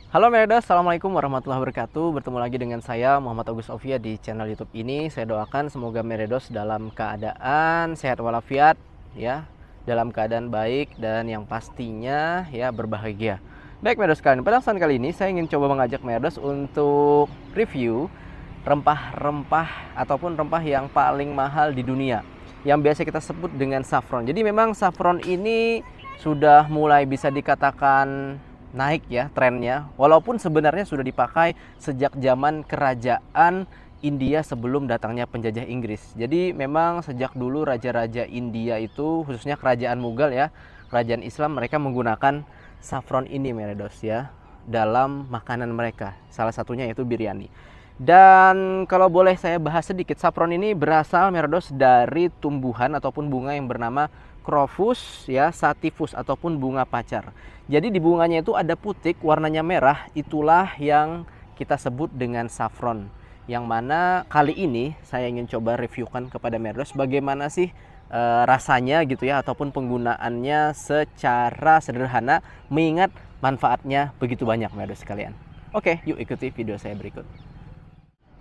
Halo Merda, Assalamualaikum warahmatullahi wabarakatuh. Bertemu lagi dengan saya Muhammad Agus Ofia di channel YouTube ini. Saya doakan semoga Meredos dalam keadaan sehat walafiat, ya, dalam keadaan baik dan yang pastinya ya berbahagia. Baik Meredos sekalian, pada kesempatan kali ini saya ingin coba mengajak Meredos untuk review rempah-rempah ataupun rempah yang paling mahal di dunia yang biasa kita sebut dengan saffron. Jadi memang saffron ini sudah mulai bisa dikatakan naik ya trennya, walaupun sebenarnya sudah dipakai sejak zaman kerajaan India sebelum datangnya penjajah Inggris. Jadi memang sejak dulu raja-raja India itu, khususnya kerajaan Mughal ya, kerajaan Islam, mereka menggunakan saffron ini Meredos ya dalam makanan mereka. Salah satunya yaitu biryani. Dan kalau boleh saya bahas sedikit, saffron ini berasal Meredos dari tumbuhan ataupun bunga yang bernama Crocus ya sativus ataupun bunga pacar. Jadi di bunganya itu ada putik warnanya merah, itulah yang kita sebut dengan saffron. Yang mana kali ini saya ingin coba reviewkan kepada Meredos bagaimana sih rasanya gitu ya ataupun penggunaannya secara sederhana mengingat manfaatnya begitu banyak Meredos sekalian. Oke, yuk ikuti video saya berikut.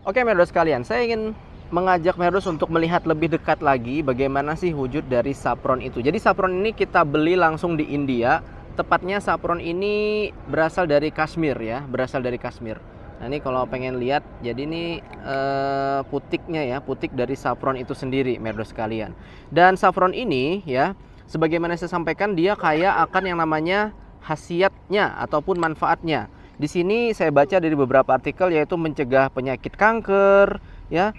Oke Meredos sekalian, saya ingin mengajak Meredos untuk melihat lebih dekat lagi bagaimana sih wujud dari saffron itu. Jadi saffron ini kita beli langsung di India. Tepatnya saffron ini berasal dari Kashmir ya, berasal dari Kashmir. Nah ini kalau pengen lihat, jadi ini putiknya ya, putik dari saffron itu sendiri Meredos sekalian. Dan saffron ini ya, sebagaimana saya sampaikan dia kaya akan yang namanya khasiatnya ataupun manfaatnya. Di sini saya baca dari beberapa artikel yaitu mencegah penyakit kanker, ya,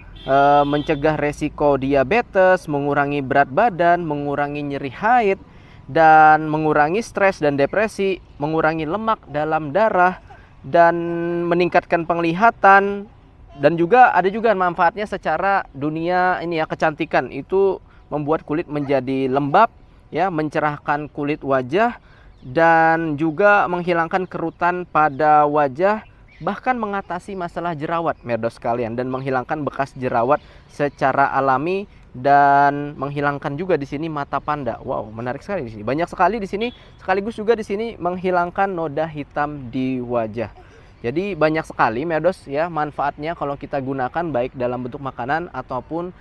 mencegah resiko diabetes, mengurangi berat badan, mengurangi nyeri haid, dan mengurangi stres dan depresi, mengurangi lemak dalam darah, dan meningkatkan penglihatan, dan juga ada juga manfaatnya secara dunia ini ya kecantikan. Itu membuat kulit menjadi lembab, ya, mencerahkan kulit wajah dan juga menghilangkan kerutan pada wajah, bahkan mengatasi masalah jerawat Meredos sekalian dan menghilangkan bekas jerawat secara alami dan menghilangkan juga di sini mata panda. Wow, menarik sekali di sini. Banyak sekali di sini, sekaligus juga di sini menghilangkan noda hitam di wajah. Jadi banyak sekali Meredos ya manfaatnya kalau kita gunakan baik dalam bentuk makanan ataupun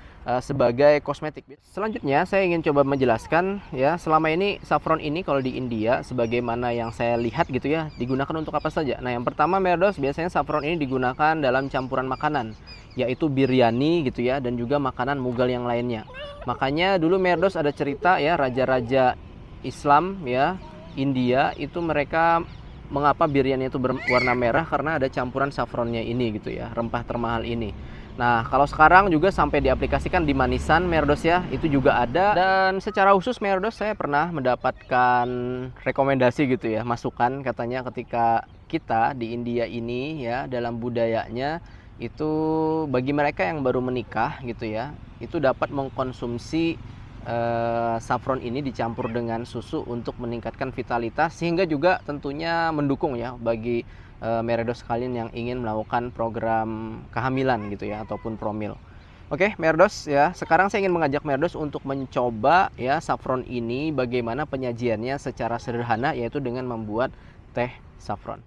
sebagai kosmetik. Selanjutnya saya ingin coba menjelaskan ya, selama ini saffron ini kalau di India sebagaimana yang saya lihat gitu ya, digunakan untuk apa saja. Nah, yang pertama Meredos, biasanya saffron ini digunakan dalam campuran makanan, yaitu biryani gitu ya, dan juga makanan Mughal yang lainnya. Makanya dulu Meredos ada cerita ya, raja-raja Islam ya India itu mereka mengapa biryani itu berwarna merah, karena ada campuran saffronnya ini gitu ya, rempah termahal ini. Nah, kalau sekarang juga sampai diaplikasikan di manisan Meredos ya, itu juga ada. Dan secara khusus Meredos saya pernah mendapatkan rekomendasi gitu ya, masukan katanya ketika kita di India ini ya, dalam budayanya itu bagi mereka yang baru menikah gitu ya, itu dapat mengkonsumsi saffron ini dicampur dengan susu untuk meningkatkan vitalitas, sehingga juga tentunya mendukung ya bagi Meredos sekalian yang ingin melakukan program kehamilan gitu ya ataupun promil. Oke Meredos ya, sekarang saya ingin mengajak Meredos untuk mencoba ya saffron ini bagaimana penyajiannya secara sederhana, yaitu dengan membuat teh saffron.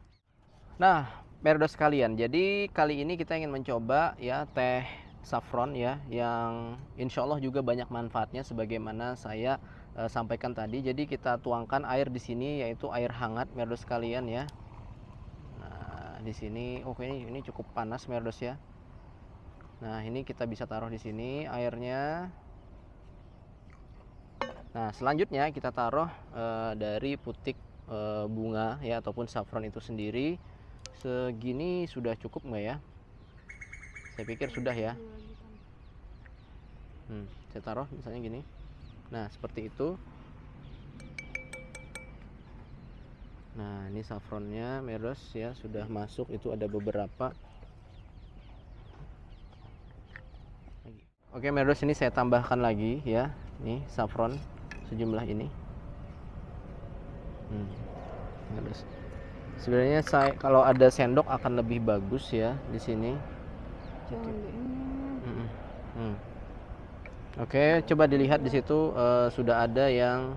Nah Meredos sekalian, jadi kali ini kita ingin mencoba ya teh saffron ya, yang insya Allah juga banyak manfaatnya sebagaimana saya sampaikan tadi. Jadi kita tuangkan air di sini, yaitu air hangat Meredos sekalian ya. Nah di sini, oke, ini cukup panas Meredos ya. Nah ini kita bisa taruh di sini airnya. Nah selanjutnya kita taruh dari putik bunga ya ataupun saffron itu sendiri. Segini sudah cukup nggak ya? Saya pikir sudah ya. Saya taruh misalnya gini. Nah seperti itu. Nah ini saffronnya Meredos ya sudah masuk, itu ada beberapa. Oke Meredos, ini saya tambahkan lagi ya, nih saffron sejumlah ini. Meredos, sebenarnya saya kalau ada sendok akan lebih bagus ya di sini. Oke, coba dilihat di situ sudah ada yang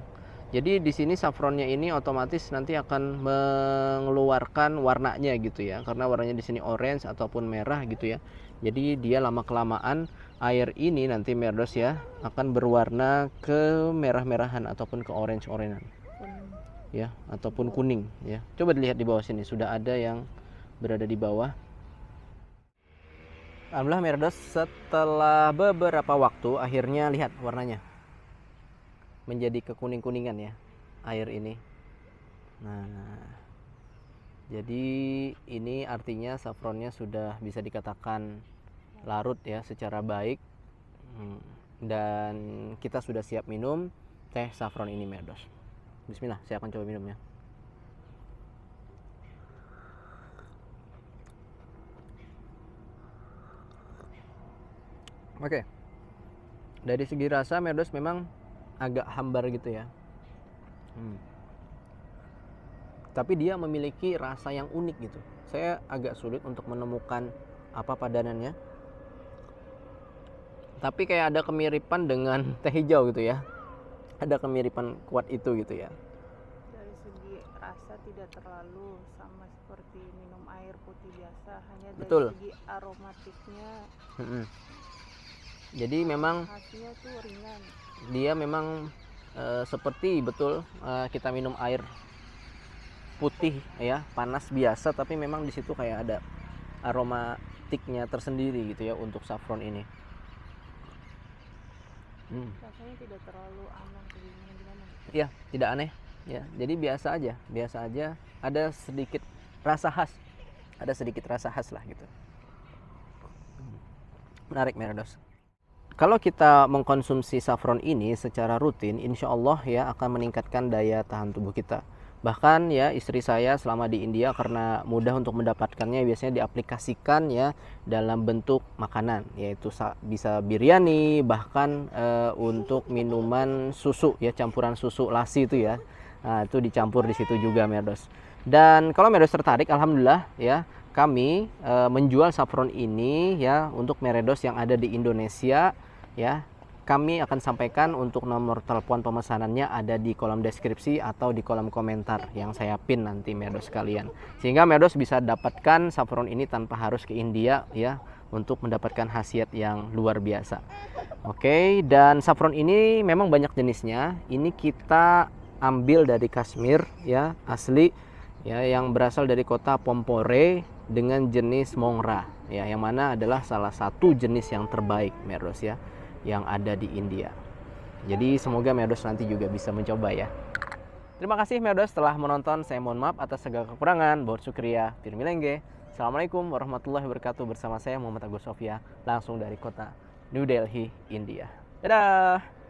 Jadi di sini saffronnya ini otomatis nanti akan mengeluarkan warnanya gitu ya, karena warnanya di sini orange ataupun merah gitu ya. Jadi dia lama kelamaan air ini nanti Merdos ya akan berwarna ke merah-merahan ataupun ke orange-orangean ya, ataupun kuning ya. Coba dilihat di bawah sini sudah ada yang berada di bawah. Alhamdulillah Merdos, setelah beberapa waktu akhirnya lihat warnanya menjadi kekuning-kuningan ya air ini. Nah, jadi ini artinya saffronnya sudah bisa dikatakan larut ya secara baik. Dan kita sudah siap minum teh saffron ini Merdos. Bismillah, saya akan coba minumnya. Oke. Dari segi rasa Merdos memang agak hambar gitu ya. Tapi dia memiliki rasa yang unik gitu. Saya agak sulit untuk menemukan apa padanannya. Tapi kayak ada kemiripan dengan teh hijau gitu ya. Ada kemiripan kuat itu gitu ya. Dari segi rasa tidak terlalu sama seperti minum air putih biasa, hanya dari Betul. segi aromatiknya. Jadi memang Khasnya tuh ringan. dia memang seperti betul kita minum air putih ya, panas biasa, tapi memang di situ kayak ada aromatiknya tersendiri gitu ya untuk saffron ini. Rasanya tidak terlalu aneh gimana. Ya, tidak aneh ya. Jadi biasa aja. Ada sedikit rasa khas lah gitu. Menarik Merdos. Kalau kita mengkonsumsi saffron ini secara rutin, insya Allah ya akan meningkatkan daya tahan tubuh kita. Bahkan ya istri saya selama di India karena mudah untuk mendapatkannya biasanya diaplikasikan ya dalam bentuk makanan, yaitu bisa biryani, bahkan untuk minuman susu ya, campuran susu lasi itu ya. Nah, itu dicampur di situ juga Merdos. Dan kalau Merdos tertarik, alhamdulillah ya kami menjual saffron ini ya untuk Meredos yang ada di Indonesia ya. Kami akan sampaikan untuk nomor telepon pemesanannya ada di kolom deskripsi atau di kolom komentar yang saya pin nanti Merdos sekalian. Sehingga Merdos bisa dapatkan saffron ini tanpa harus ke India ya untuk mendapatkan khasiat yang luar biasa. Oke, dan saffron ini memang banyak jenisnya. Ini kita ambil dari Kashmir ya, asli ya, yang berasal dari kota Pompore dengan jenis Mongra ya, yang mana adalah salah satu jenis yang terbaik Merdos ya yang ada di India. Jadi semoga Merdos nanti juga bisa mencoba ya. Terima kasih Merdos telah menonton. Saya mohon maaf atas segala kekurangan. Bahut syukriya, firmilengge. Assalamualaikum warahmatullahi wabarakatuh. Bersama saya Muhammad Agus Sofia langsung dari kota New Delhi, India. Dadah.